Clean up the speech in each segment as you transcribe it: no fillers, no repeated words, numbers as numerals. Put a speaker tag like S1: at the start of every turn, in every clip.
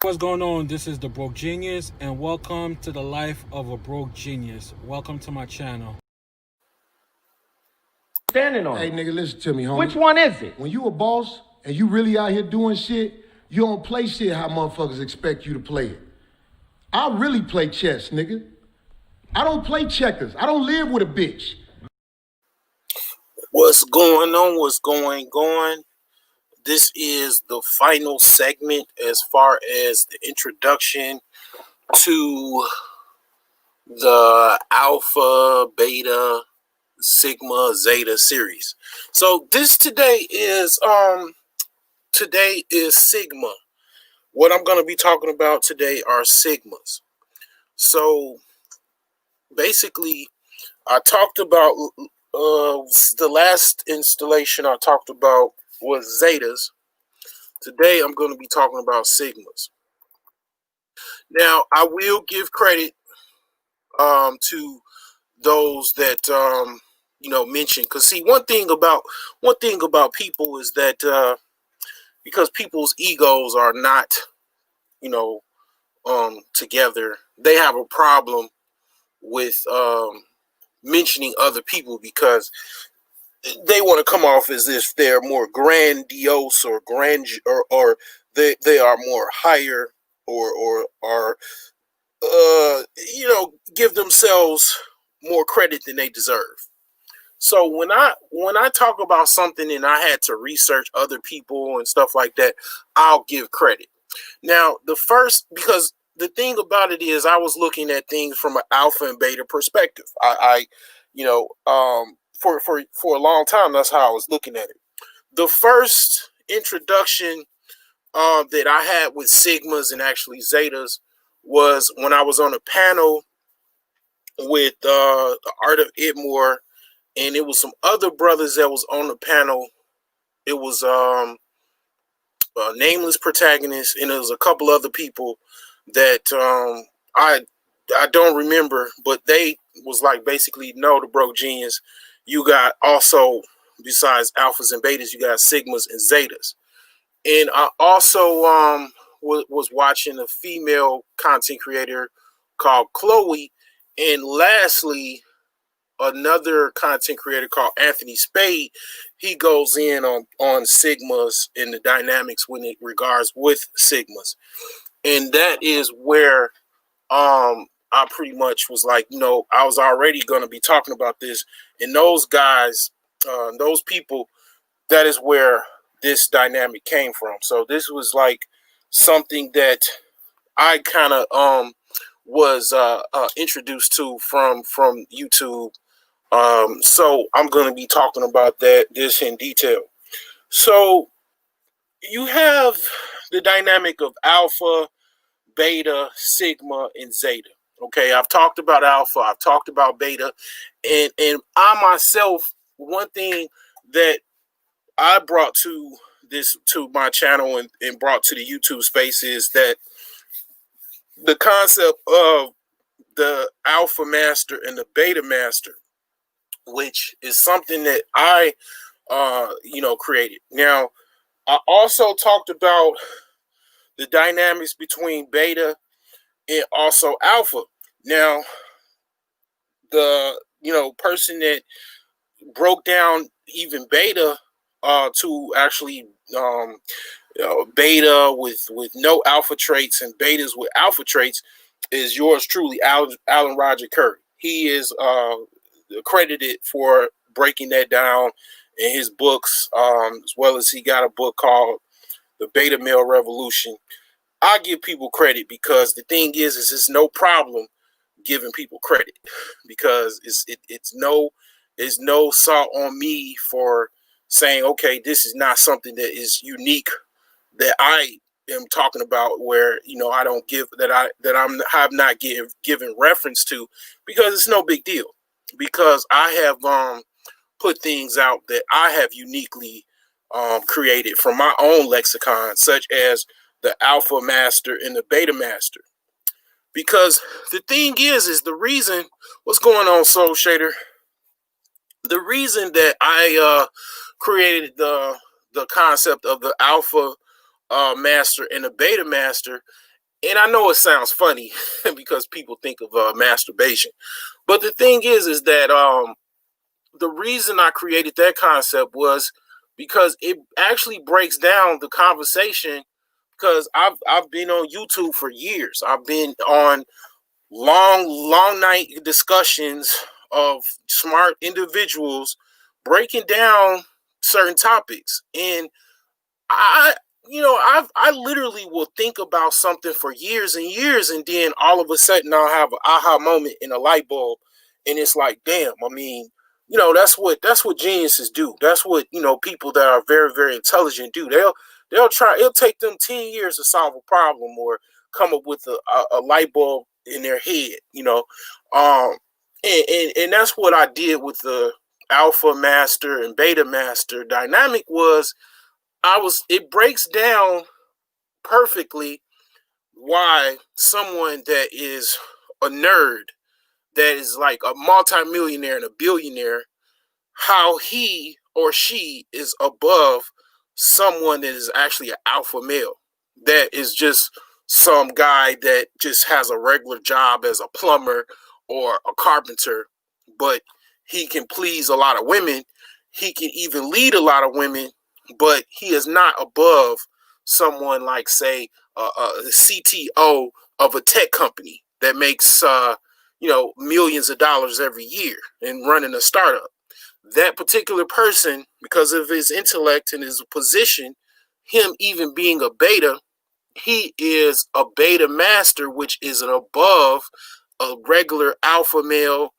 S1: what's going on? This is the Broke Genius, and welcome to the life of a broke genius. Welcome to my channel.
S2: Standing on
S3: Hey,
S2: it.
S3: nigga, listen to me, homie.
S2: Which one is it?
S3: When you a boss and you really out here doing shit, you don't play shit how motherfuckers expect you to play it. I really play chess, nigga. I don't play checkers. I don't live with a bitch.
S4: What's going on? What's going on? This is the final segment as far as the introduction to the Alpha, Beta, Sigma, Zeta series. So today is Sigma. What I'm going to be talking about today are Sigmas. So basically, I talked about the last installation I talked about was Zetas. Today I'm going to be talking about Sigmas. Now I will give credit to those that mentioned, because see, one thing about people is that because people's egos are not together, they have a problem with mentioning other people because they want to come off as if they're more grandiose or or they are more higher or give themselves more credit than they deserve. So when I talk about something and I had to research other people and stuff like that, I'll give credit. Now because the thing about it is, I was looking at things from an alpha and beta perspective. For a long time, that's how I was looking at it. The first introduction that I had with Sigmas and actually Zetas was when I was on a panel with the Art of Idmore, and it was some other brothers that was on the panel. It was a nameless protagonist, and there was a couple other people that I don't remember, but they was like, basically, no, the Broke Genius, you got also, besides alphas and betas, you got sigmas and zetas. And I also was watching a female content creator called Chloe, and lastly, another content creator called Anthony Spade. He goes in on sigmas and the dynamics when it regards with sigmas, and that is where I pretty much was like, I was already going to be talking about this, and those guys, those people, that is where this dynamic came from. So this was like something that I kind of was introduced to from YouTube. So I'm going to be talking about this in detail. So you have the dynamic of alpha, beta, sigma, and zeta. Okay, I've talked about alpha, I've talked about beta, and I myself, one thing that I brought to my channel and brought to the YouTube space is that the concept of the alpha master and the beta master, which is something that I created. Now, I also talked about the dynamics between beta and also alpha. Now, the person that broke down even beta to actually beta with no alpha traits and betas with alpha traits is yours truly, Alan Roger Curry. He is credited for breaking that down in his books, as well as he got a book called The Beta Male Revolution. I give people credit because the thing is it's no problem giving people credit, because it's no salt on me for saying, okay, this is not something that is unique that I am talking about, where I don't give that have not given reference to, because it's no big deal, because I have put things out that I have uniquely created from my own lexicon, such as the alpha master and the beta master. Because the thing is the reason, what's going on, Soul Shader? The reason that I created the concept of the alpha master and the beta master And I know it sounds funny because people think of masturbation, but the thing is that the reason I created that concept was because it actually breaks down the conversation. Because I've been on YouTube for years. I've been on long night discussions of smart individuals breaking down certain topics, and I I literally will think about something for years and years, and then all of a sudden I'll have an aha moment in a light bulb, and it's like, damn. I mean, that's what geniuses do. That's what people that are very very intelligent do. They'll try. It'll take them 10 years to solve a problem or come up with a light bulb in their head. Um, and that's what I did with the alpha master and beta master dynamic. It breaks down perfectly why someone that is a nerd, that is like a multimillionaire and a billionaire, how he or she is above someone that is actually an alpha male, that is just some guy that just has a regular job as a plumber or a carpenter, but he can please a lot of women. He can even lead a lot of women, but he is not above someone like, say, the CTO of a tech company that makes millions of dollars every year and running a startup. That particular person, because of his intellect and his position, him even being a beta, he is a beta master, which is an above a regular alpha male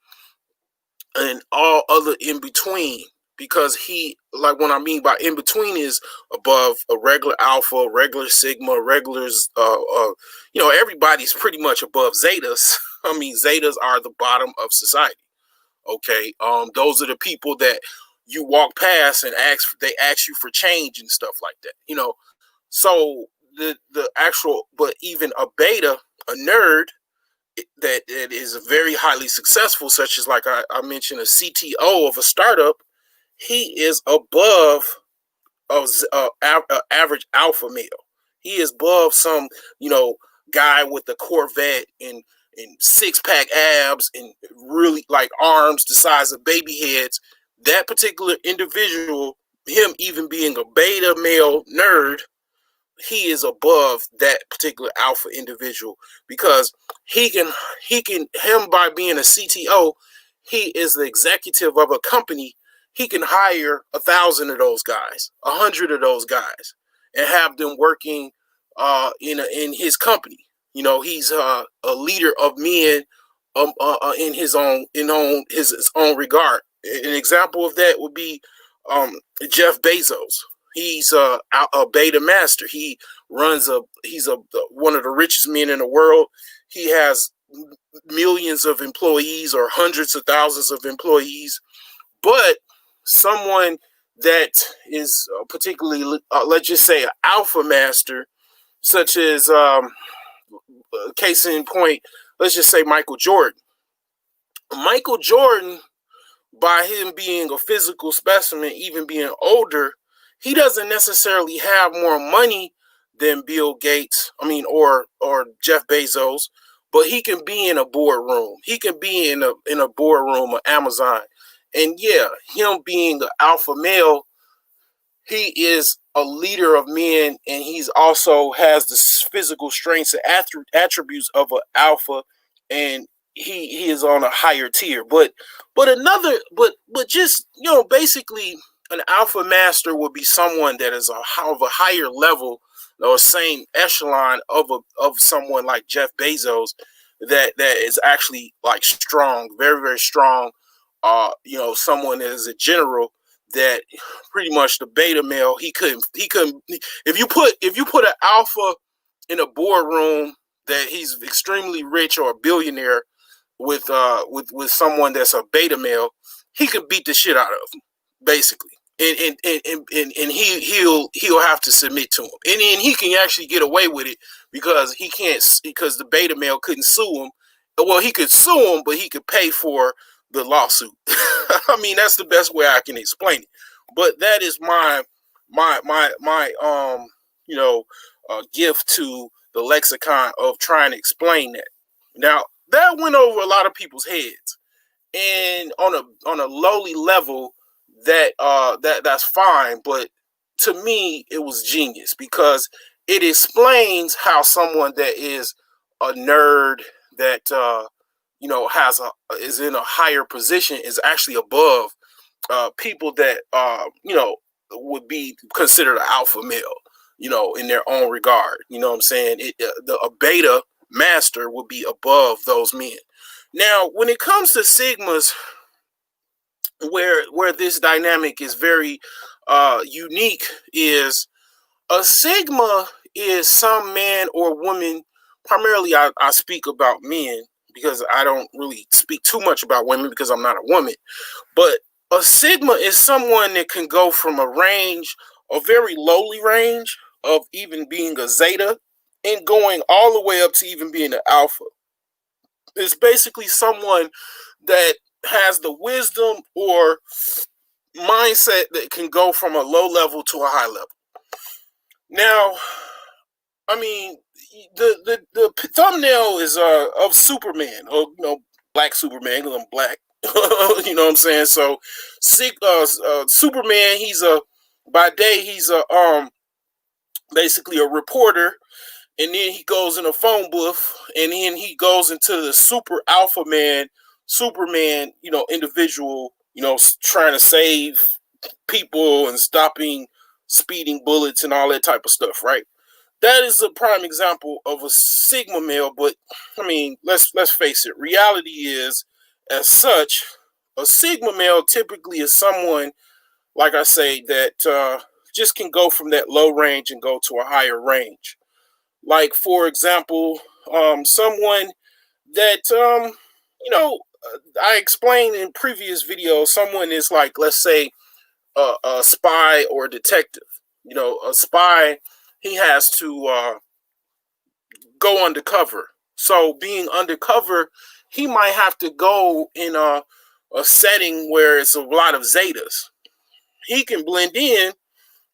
S4: and all other in between. Because he, like, what I mean by in between is above a regular alpha, a regular sigma, regulars. Everybody's pretty much above zetas. I mean, zetas are the bottom of society. Okay, those are the people that you walk past and they ask you for change and stuff like that. So the actual, but even a beta, a nerd that is very highly successful, such as, like I mentioned, a CTO of a startup, he is above average alpha male. He is above some guy with a Corvette and six pack abs and really like arms the size of baby heads. That particular individual, him even being a beta male nerd, he is above that particular alpha individual, because him by being a CTO, he is the executive of a company. He can hire 1,000 of those guys, 100 of those guys, and have them working in his company. He's a leader of men in his own regard. An example of that would be Jeff Bezos. He's a beta master. He's one of the richest men in the world. He has millions of employees or hundreds of thousands of employees. But someone that is particularly, let's just say, an alpha master, such as case in point, let's just say Michael Jordan. Michael Jordan, by him being a physical specimen, even being older, he doesn't necessarily have more money than Bill Gates, or Jeff Bezos, but he can be in a boardroom. He can be in a boardroom of Amazon. And yeah, him being the alpha male, he is a leader of men, and he's also has the physical strengths and attributes of an alpha, and he is on a higher tier. But just basically, an alpha master would be someone that is of a higher level or same echelon of someone like Jeff Bezos, that is actually like strong, very very strong. Someone that is a general, that pretty much the beta male, he couldn't if you put an alpha in a boardroom that he's extremely rich or a billionaire with someone that's a beta male, he could beat the shit out of him, basically. And he'll have to submit to him, and then he can actually get away with it because the beta male couldn't sue him. Well, he could sue him, but he could pay for the lawsuit. I mean, that's the best way I can explain it. But that is my gift to the lexicon of trying to explain that. Now, that went over a lot of people's heads, and on a lowly level, that's fine. But to me, it was genius because it explains how someone that is a nerd that is in a higher position is actually above people that would be considered an alpha male, in their own regard. You know what I'm saying? A beta master would be above those men. Now, when it comes to sigmas, where this dynamic is very unique, is a sigma is some man or woman. Primarily, I speak about men because I don't really speak too much about women because I'm not a woman. But a sigma is someone that can go from a range, a very lowly range of even being a zeta, and going all the way up to even being an alpha. It's basically someone that has the wisdom or mindset that can go from a low level to a high level. Now, I mean, the thumbnail is of Superman, or black Superman, because I'm black. You know what I'm saying? So, Superman, by day he's basically a reporter, and then he goes in a phone booth, and then he goes into the super alpha man, Superman, individual, trying to save people and stopping speeding bullets and all that type of stuff, right? That is a prime example of a sigma male. But I mean, let's face it. Reality is, as such, a sigma male typically is someone, like I say, that just can go from that low range and go to a higher range. Like, for example, someone that I explained in previous videos. Someone is like, let's say, a spy or a detective. A spy, he has to go undercover. So being undercover, he might have to go in a setting where it's a lot of zetas. He can blend in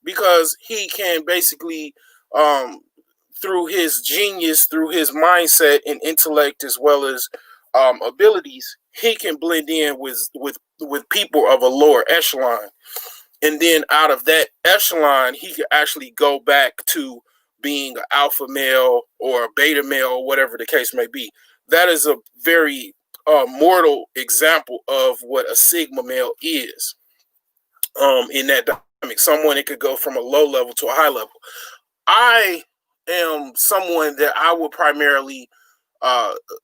S4: because he can basically, through his genius, through his mindset and intellect, as well as abilities, he can blend in with people of a lower echelon. And then out of that echelon, he could actually go back to being an alpha male or a beta male, or whatever the case may be. That is a very mortal example of what a sigma male is. In that dynamic, someone that could go from a low level to a high level. I am someone that I would primarily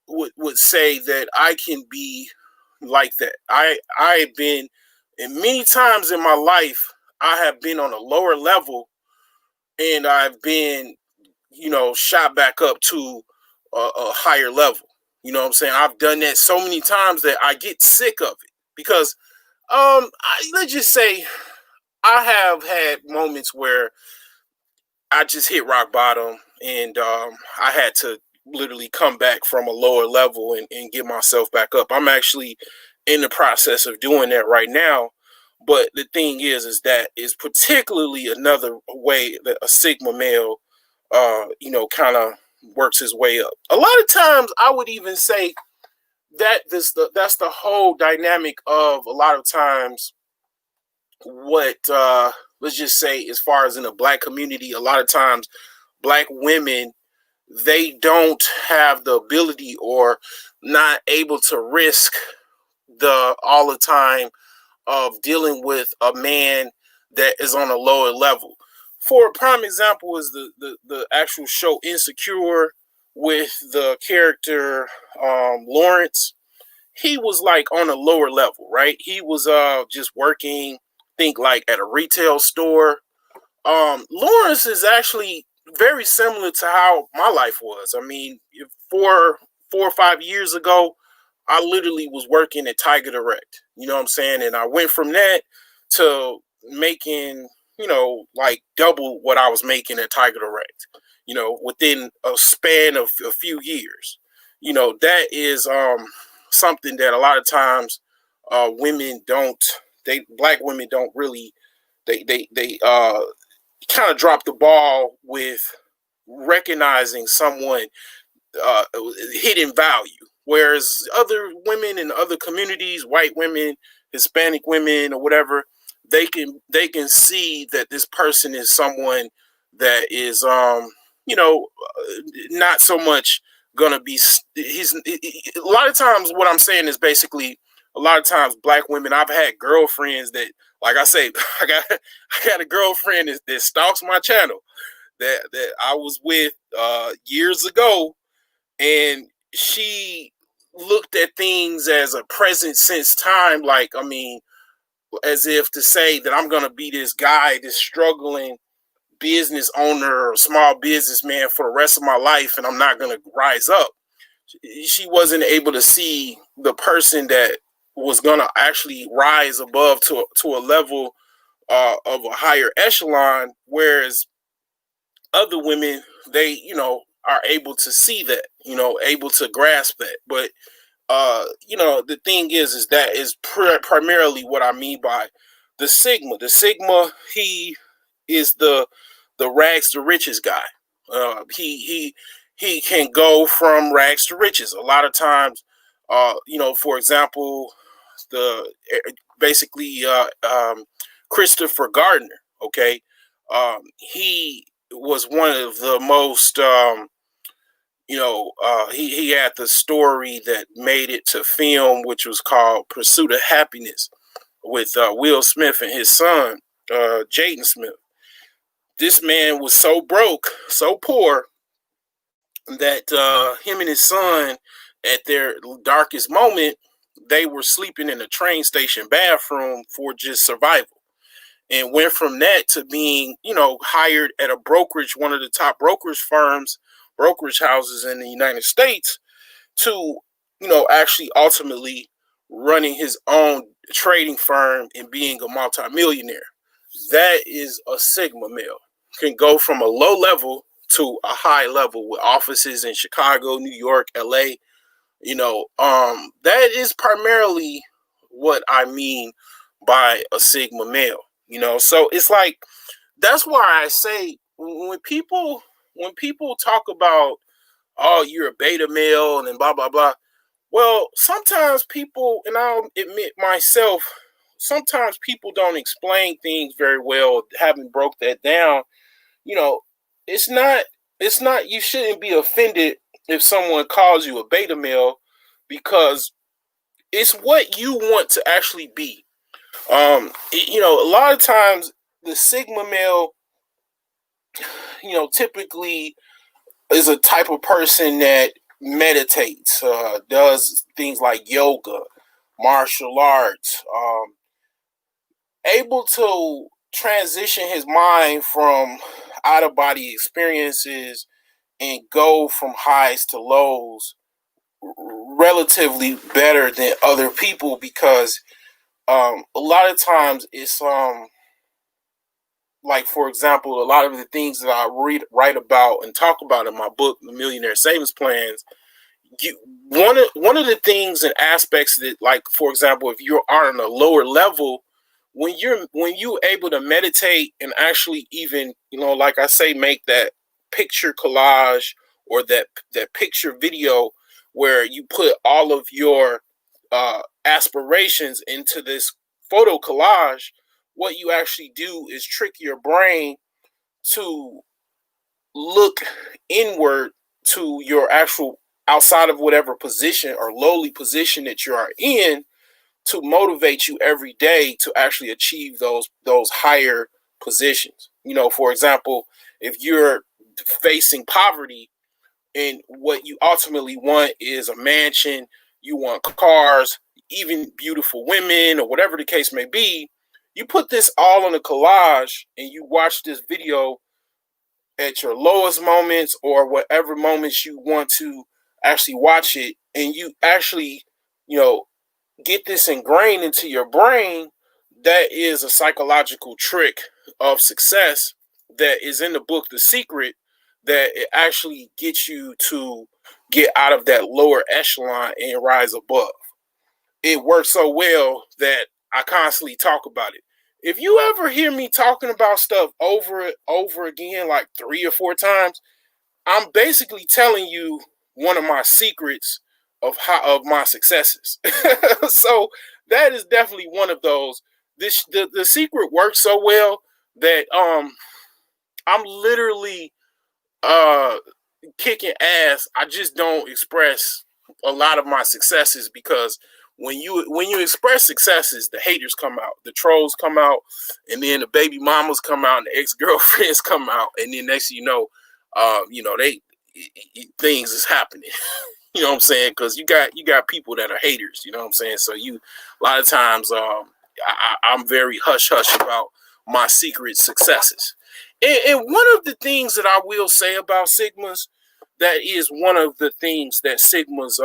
S4: would say that I can be like that. I've been, and many times in my life, I have been on a lower level, and I've been, shot back up to a higher level. You know what I'm saying? I've done that so many times that I get sick of it because, let's just say, I have had moments where I just hit rock bottom, and I had to literally come back from a lower level and get myself back up. I'm actually in the process of doing that right now. But the thing is that is particularly another way that a sigma male, kind of works his way up. A lot of times, I would even say that that's the whole dynamic of a lot of times what let's just say, as far as in the black community, a lot of times black women, they don't have the ability or not able to risk the all the time of dealing with a man that is on a lower level. For a prime example is the actual show Insecure, with the character Lawrence. He was like on a lower level, right? He was just working, think like at a retail store. Lawrence is actually very similar to how my life was. I mean, 4 or 5 years ago, I literally was working at Tiger Direct. You know what I'm saying? And I went from that to making, like double what I was making at Tiger Direct, within a span of a few years. That is something that a lot of times black women don't really, they kind of drop the ball with recognizing someone hidden value. Whereas other women in other communities, white women, Hispanic women, or whatever, they can see that this person is someone that is not so much gonna be. He's a lot of times what I'm saying is basically a lot of times black women. I've had girlfriends that, like I say, I got a girlfriend that stalks my channel that I was with years ago, and she looked at things as a present sense time, like, I mean, as if to say that I'm gonna be this guy, this struggling business owner or small businessman for the rest of my life, and I'm not gonna rise up. She wasn't able to see the person that was gonna actually rise above to a level of a higher echelon, whereas other women, they are able to see that, able to grasp that. But the thing is that is primarily what I mean by the Sigma. The Sigma, he is the rags to riches guy. He can go from rags to riches. A lot of times, for example, the basically Christopher Gardner. Okay, he was one of the most he had the story that made it to film, which was called Pursuit of Happiness, with Will Smith and his son, Jaden Smith. This man was so broke, so poor, that him and his son, at their darkest moment, they were sleeping in a train station bathroom for just survival. And went from that to being, hired at a brokerage, one of the top brokerage houses in the United States, to, actually ultimately running his own trading firm and being a multimillionaire. That is a Sigma male. Can go from a low level to a high level with offices in Chicago, New York, LA. That is primarily what I mean by a Sigma male. So it's like, that's why I say when people talk about, oh, you're a beta male and then blah blah blah. Well, sometimes people, and I'll admit myself, sometimes people don't explain things very well. Having broke that down, it's not you shouldn't be offended if someone calls you a beta male, because it's what you want to actually be. A lot of times the Sigma male, typically is a type of person that meditates, does things like yoga, martial arts, able to transition his mind from out of body experiences and go from highs to lows relatively better than other people, because a lot of times it's like, for example, a lot of the things that I write about and talk about in my book, The Millionaire Savings Plans, one of the things and aspects that, like, for example, if you are on a lower level, when you able to meditate and actually even, like I say, make that picture collage or that picture video where you put all of your aspirations into this photo collage, what you actually do is trick your brain to look inward to your actual, outside of whatever position or lowly position that you are in, to motivate you every day to actually achieve those higher positions. For example, if you're facing poverty and what you ultimately want is a mansion, you want cars, even beautiful women, or whatever the case may be, you put this all on a collage and you watch this video at your lowest moments or whatever moments you want to actually watch it, and you actually, get this ingrained into your brain. That is a psychological trick of success that is in the book The Secret, that it actually gets you to get out of that lower echelon and rise above. It works so well that I constantly talk about it. If you ever hear me talking about stuff over again, like 3 or 4 times, I'm basically telling you one of my secrets of my successes. So that is definitely one of those. The secret works so well that I'm literally uh kicking ass. I just don't express a lot of my successes because when you express successes, the haters come out, the trolls come out, and then the baby mamas come out, and the ex girlfriends come out, and then next thing you know, they things is happening. You know what I'm saying? Because you got people that are haters. You know what I'm saying? So a lot of times I'm very hush hush about my secret successes. And one of the things that I will say about Sigmas, that is one of the things that Sigmas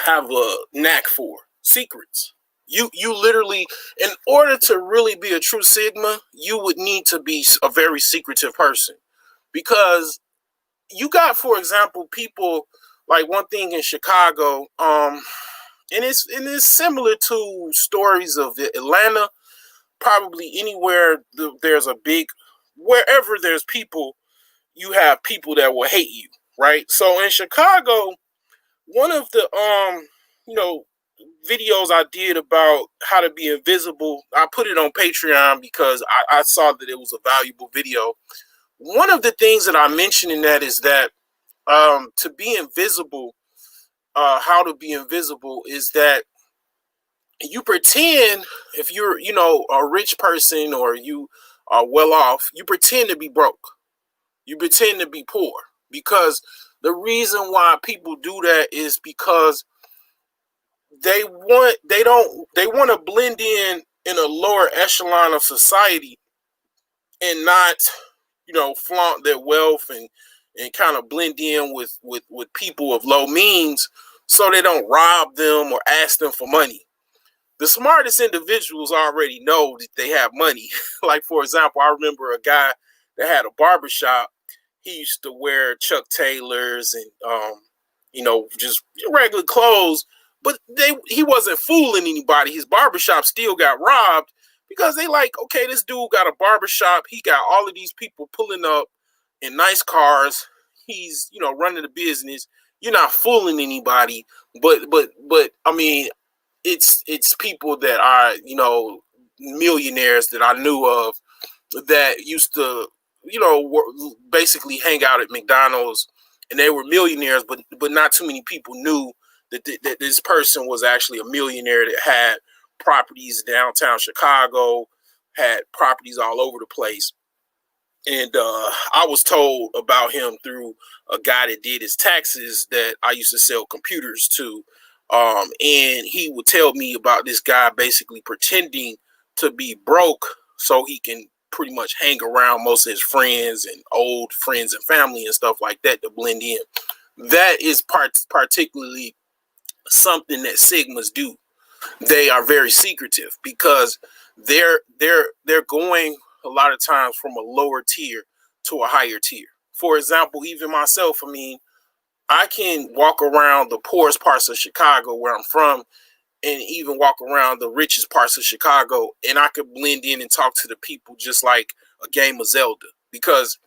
S4: have a knack for: secrets. You literally, in order to really be a true Sigma, you would need to be a very secretive person, because you got, for example, people like one thing in Chicago, and it's similar to stories of Atlanta. Probably anywhere there's a big, wherever there's people, you have people that will hate you, right? So in Chicago, one of the you know videos I did about how to be invisible, I put it on Patreon because I saw that it was a valuable video. One of the things that I mentioned in that is that to be invisible, how to be invisible is that you pretend, if you're, a rich person or you are well off, you pretend to be broke. You pretend to be poor, because the reason why people do that is because they want to blend in a lower echelon of society and not, flaunt their wealth and kind of blend in with people of low means, so they don't rob them or ask them for money. The smartest individuals already know that they have money. Like, for example, I remember a guy that had a barbershop. He used to wear Chuck Taylors and, just regular clothes, but he wasn't fooling anybody. His barbershop still got robbed because they like, okay, this dude got a barbershop. He got all of these people pulling up in nice cars. He's, running the business. You're not fooling anybody, but I mean, it's people that are, millionaires that I knew of that used to, basically hang out at McDonald's, and they were millionaires, but not too many people knew that this person was actually a millionaire that had properties downtown Chicago, had properties all over the place. And I was told about him through a guy that did his taxes that I used to sell computers to. And he would tell me about this guy basically pretending to be broke so he can pretty much hang around most of his friends and old friends and family and stuff like that to blend in. That is particularly something that Sigmas do. They are very secretive because they're going a lot of times from a lower tier to a higher tier. For example, even myself, I mean, I can walk around the poorest parts of Chicago where I'm from, and even walk around the richest parts of Chicago, and I could blend in and talk to the people just like a game of Zelda, because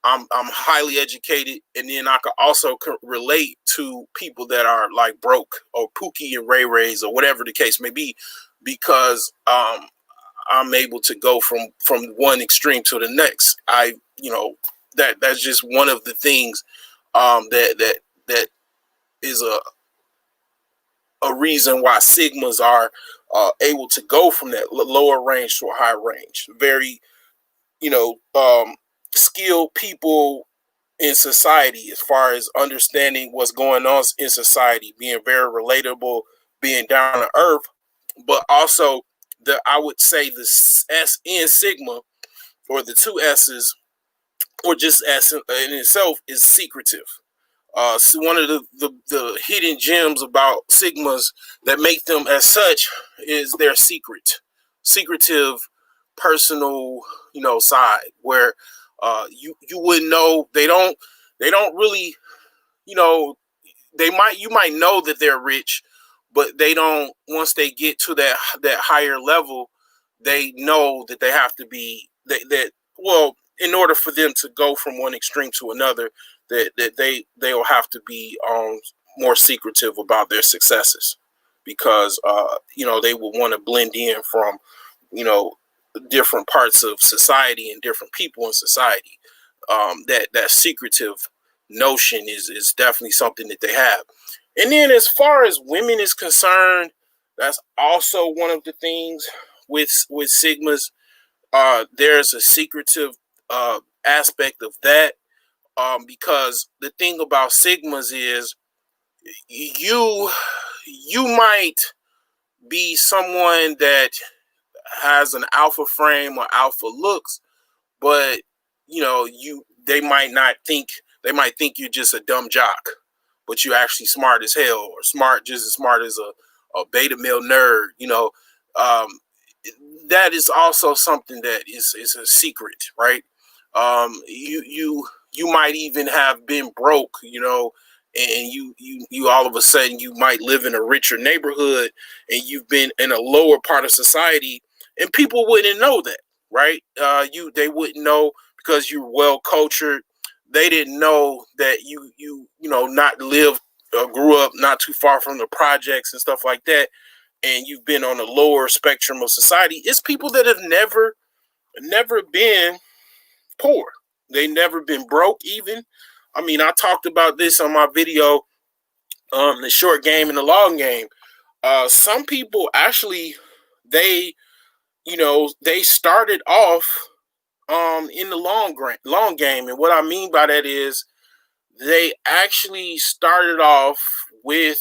S4: I'm highly educated, and then I could also relate to people that are like broke or Pookie and Ray Rays or whatever the case may be, because I'm able to go from one extreme to the next. That's just one of the things that is a reason why Sigmas are able to go from that lower range to a high range. Very, skilled people in society as far as understanding what's going on in society, being very relatable, being down to earth, but also I would say the S in Sigma, or the two S's, or just S in itself, is secretive. So one of the hidden gems about Sigmas that make them as such is their secretive, personal, side, where you wouldn't know. They don't really, you might know that they're rich, but they don't. Once they get to that higher level, they know that they have to be that. Well, in order for them to go from one extreme to another, that they will have to be more secretive about their successes, because they will want to blend in from different parts of society and different people in society. That secretive notion is definitely something that they have. And then as far as women is concerned, that's also one of the things with Sigmas. There's a secretive aspect of that, because the thing about Sigmas is you might be someone that has an alpha frame or alpha looks, but they might think you're just a dumb jock, but you're actually smart as hell, or just as smart as a beta male nerd. Um, that is also something that is a secret, right? You might even have been broke, and you all of a sudden you might live in a richer neighborhood, and you've been in a lower part of society, and people wouldn't know that, right? They wouldn't know because you're well cultured. They didn't know that not lived grew up not too far from the projects and stuff like that, and you've been on the lower spectrum of society. It's people that have never been poor. They never been broke even. I mean, I talked about this on my video, the short game and the long game. Some people actually, they started off in the long game, and what I mean by that is they actually started off with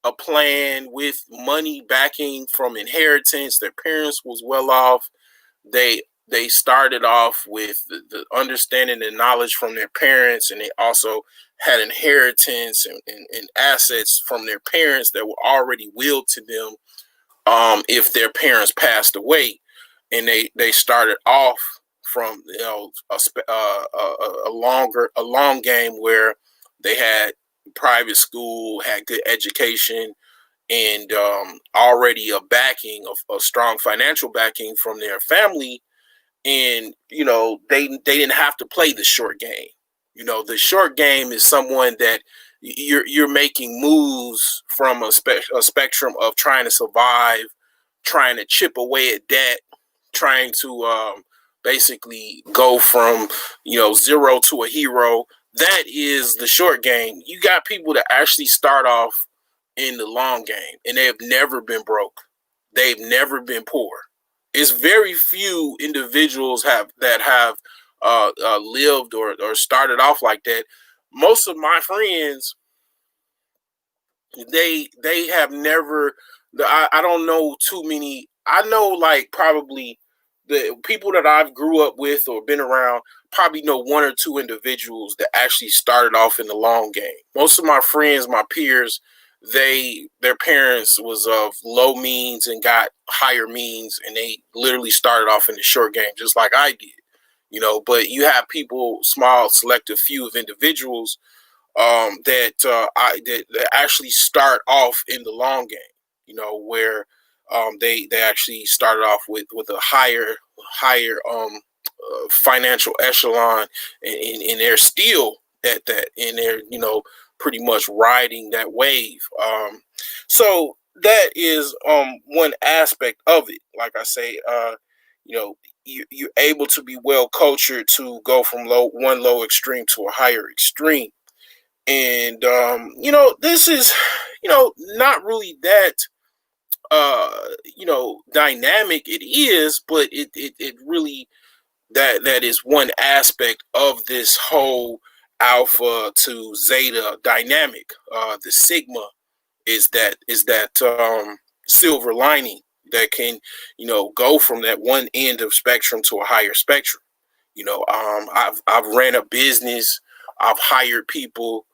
S4: a plan, with money backing from inheritance. Their parents was well off. They started off with the understanding and knowledge from their parents, and they also had inheritance and assets from their parents that were already willed to them if their parents passed away. And they started off from a long game where they had private school, had good education, and already a strong financial backing from their family. And they didn't have to play the short game. The short game is someone that you're making moves from a spectrum of trying to survive, trying to chip away at debt, trying to basically go from zero to a hero. That is the short game. You got people that actually start off in the long game, and they have never been broke. They've never been poor. It's very few individuals have lived or started off like that. Most of my friends, they have never. I don't know too many. I know like probably the people that I've grew up with or been around, probably know one or two individuals that actually started off in the long game. Most of my friends, my peers, their parents was of low means and got higher means, and they literally started off in the short game just like I did. But you have people, small selective few of individuals that actually start off in the long game, where they actually started off with a higher financial echelon, and they're still at that, and they're pretty much riding that wave. So that is one aspect of it. Like I say, you're able to be well cultured to go from one low extreme to a higher extreme. And this is not really that dynamic. It is, but it really, that is one aspect of this whole alpha to zeta dynamic. The sigma is that silver lining that can go from that one end of spectrum to a higher spectrum. I've ran a business, I've hired people.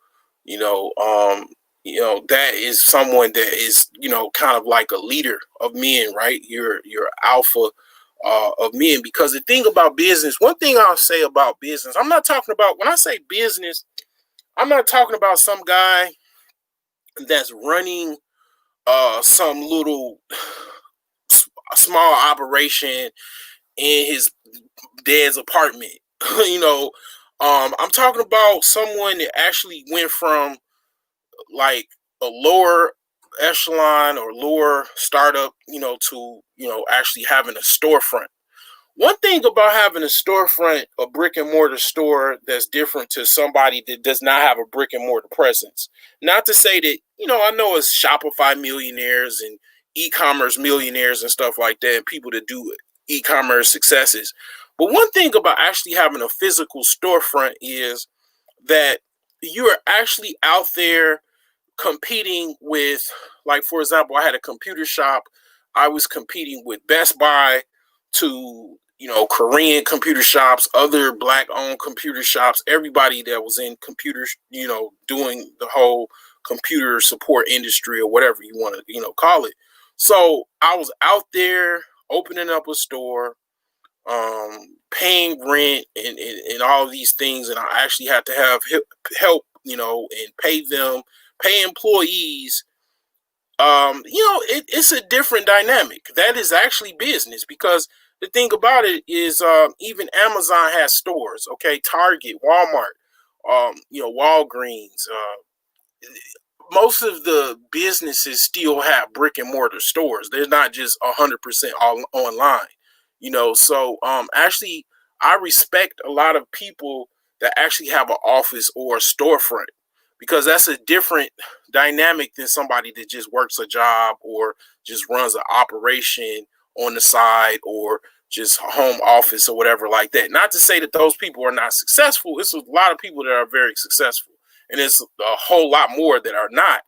S4: That is someone that is kind of like a leader of men, right? You're alpha of men. Because the thing about business, one thing I'll say about business, I'm not talking about, when I say business, I'm not talking about some guy that's running some little small operation in his dad's apartment you know, I'm talking about someone that actually went from like a lower echelon or lower startup, to, actually having a storefront. One thing about having a storefront, a brick and mortar store, that's different to somebody that does not have a brick and mortar presence. Not to say that, I know it's Shopify millionaires and e-commerce millionaires and stuff like that, and people that do e-commerce successes. But one thing about actually having a physical storefront is that you're actually out there competing with, like, for example, I had a computer shop. I was competing with Best Buy, to, Korean computer shops, other black owned computer shops, everybody that was in computers, doing the whole computer support industry or whatever you want to, call it. So I was out there opening up a store, paying rent and all of these things. And I actually had to have help, and pay employees. It's a different dynamic. That is actually business, because the thing about it is, even Amazon has stores, okay? Target, Walmart, Walgreens, most of the businesses still have brick and mortar stores. They're not just 100% all online, So actually, I respect a lot of people that actually have an office or a storefront, because that's a different dynamic than somebody that just works a job or just runs an operation on the side, or just a home office or whatever like that. Not to say that those people are not successful. It's a lot of people that are very successful, and it's a whole lot more that are not.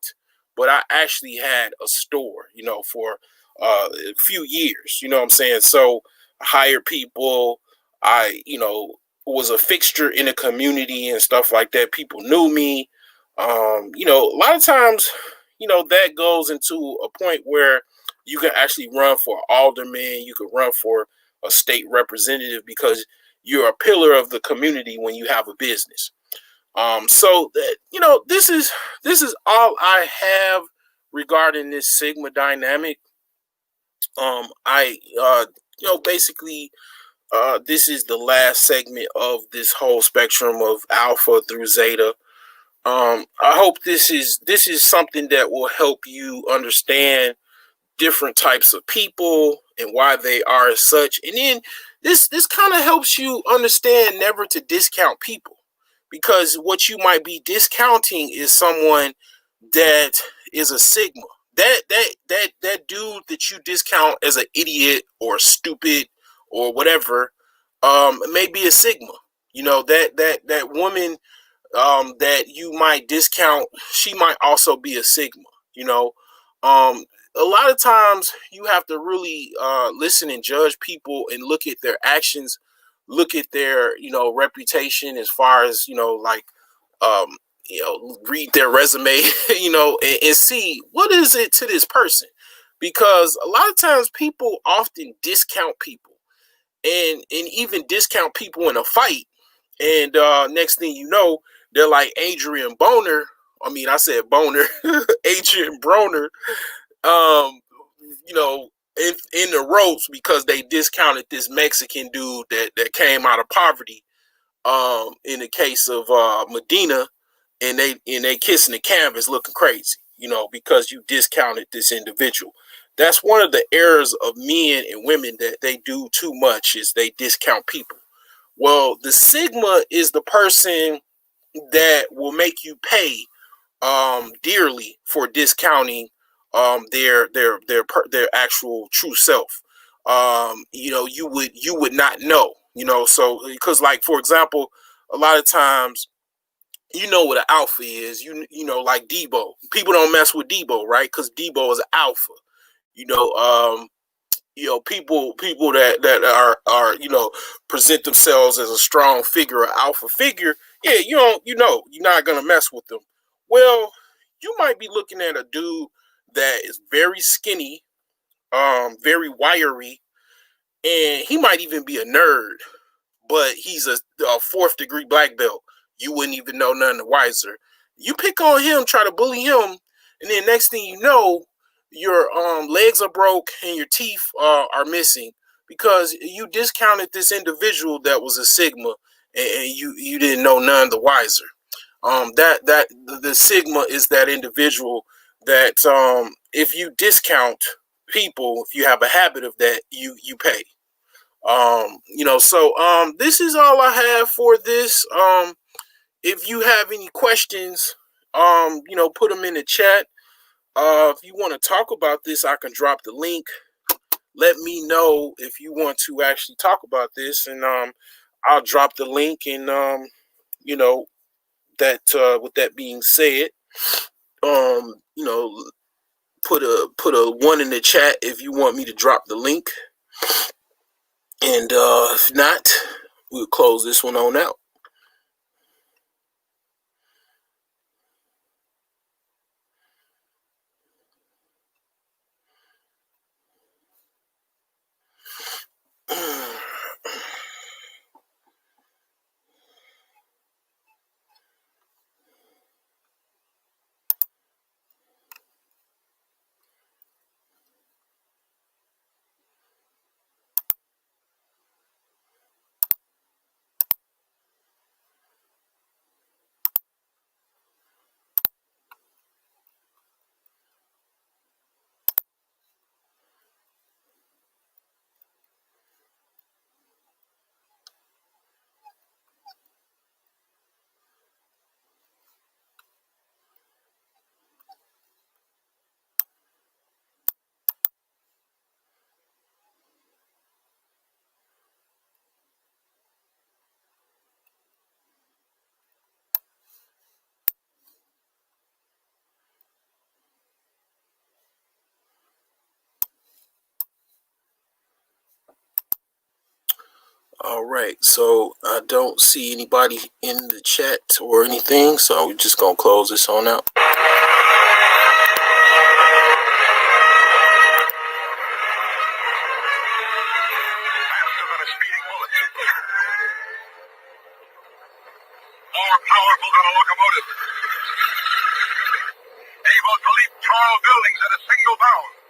S4: But I actually had a store, for a few years. You know what I'm saying? So I hired people. I, was a fixture in the community and stuff like that. People knew me. A lot of times, that goes into a point where you can actually run for alderman. You can run for a state representative, because you're a pillar of the community when you have a business. So that, this is all I have regarding this Sigma dynamic. Basically, this is the last segment of this whole spectrum of alpha through zeta. I hope this is something that will help you understand different types of people and why they are as such. And then this kind of helps you understand never to discount people, because what you might be discounting is someone that is a Sigma. That dude that you discount as an idiot or stupid or whatever, may be a Sigma. That woman, that you might discount, she might also be a Sigma. A lot of times you have to really listen and judge people and look at their actions, look at their reputation, as far as like, read their resume, and see what is it to this person, because a lot of times people often discount people, and even discount people in a fight, and next thing you know, they're like Adrian Boner. I mean, I said Boner, Adrian Broner, um, in the ropes, because they discounted this Mexican dude that came out of poverty. In the case of Medina, and they kissing the canvas, looking crazy, because you discounted this individual. That's one of the errors of men and women that they do too much, is they discount people. Well, the Sigma is the person that will make you pay dearly for discounting their actual true self. You would not know, so, because, like, for example, a lot of times, what an alpha is, like Debo. People don't mess with Debo, right? Because Debo is an alpha. You know, um, people that are present themselves as a strong figure, or alpha figure. Yeah, you're not gonna mess with them. Well, you might be looking at a dude that is very skinny, very wiry, and he might even be a nerd, but he's a fourth degree black belt. You wouldn't even know none the wiser. You pick on him, try to bully him, and then next thing you know, your legs are broke and your teeth are missing, because you discounted this individual that was a Sigma, and you didn't know none the wiser. That the Sigma is that individual that if you discount people, if you have a habit of that, you pay. So this is all I have for this. If you have any questions, put them in the chat. If you want to talk about this, I can drop the link. Let me know if you want to actually talk about this, and I'll drop the link. And that with that being said, put a one in the chat if you want me to drop the link, and if not, we'll close this one on out. All right, so I don't see anybody in the chat or anything, so we're just gonna close this on out.
S2: More powerful than a locomotive. Able to leap tall buildings at a single bound.